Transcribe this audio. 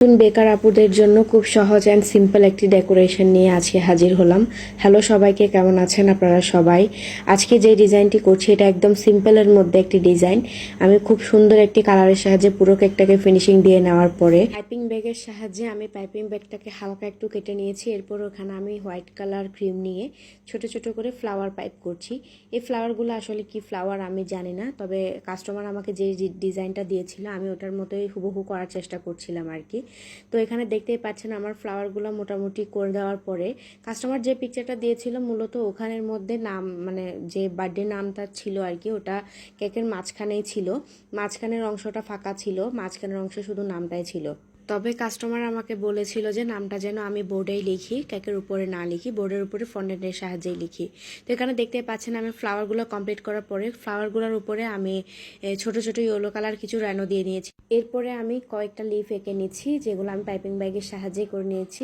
নতুন বেকার আপুদের জন্য খুব সহজ অ্যান্ড সিম্পল একটি ডেকোরেশন নিয়ে আজকে হাজির হলাম। হ্যালো সবাইকে, কেমন আছেন আপনারা সবাই? আজকে যে ডিজাইনটি করছি এটা একদম সিম্পলের মধ্যে একটি ডিজাইন। আমি খুব সুন্দর একটি কালারের সাহায্যে পুরো কেকটাকে ফিনিশিং দিয়ে নেওয়ার পরে পাইপিং ব্যাগের সাহায্যে আমি পাইপিং ব্যাগটাকে হালকা একটু কেটে নিয়েছি। এরপর ওখানে আমি হোয়াইট কালার ক্রিম নিয়ে ছোট ছোট করে ফ্লাওয়ার পাইপ করছি। এই ফ্লাওয়ারগুলো আসলে কি ফ্লাওয়ার আমি জানি না, তবে কাস্টমার আমাকে যে ডিজাইনটা দিয়েছিল আমি ওটার মতোই হুবহু করার চেষ্টা করছিলাম আর কি। তো এখানে দেখতেই পাচ্ছেন আমার ফ্লাওয়ারগুলো মোটামুটি করে দেওয়ার পরে কাস্টমার যে পিকচারটা দিয়েছিল মূলত ওখানের মধ্যে নাম, মানে যে বার্থডে নামটা ছিল আর কি, ওটা কেকের মাঝখানেই ছিল। মাঝখানের অংশটা ফাঁকা ছিল, মাঝখানের অংশে শুধু নামটাই ছিল। তবে কাস্টমার আমাকে বলেছিল যে নামটা যেন আমি বোর্ডেই লিখি, কেকের উপরে না লিখি, বোর্ডের উপরে ফন্টের সাহায্যেই লিখি। তো এখানে দেখতে পাচ্ছেন আমি ফ্লাওয়ারগুলো কমপ্লিট করার পরে ফ্লাওয়ারগুলোর উপরে আমি ছোট ছোট ইয়েলো কালার কিছু র্যানো দিয়ে নিয়েছি। এরপরে আমি কয়েকটা লিফ এঁকে নিচ্ছি, যেগুলো আমি পাইপিং ব্যাগের সাহায্যে করে নিয়েছি।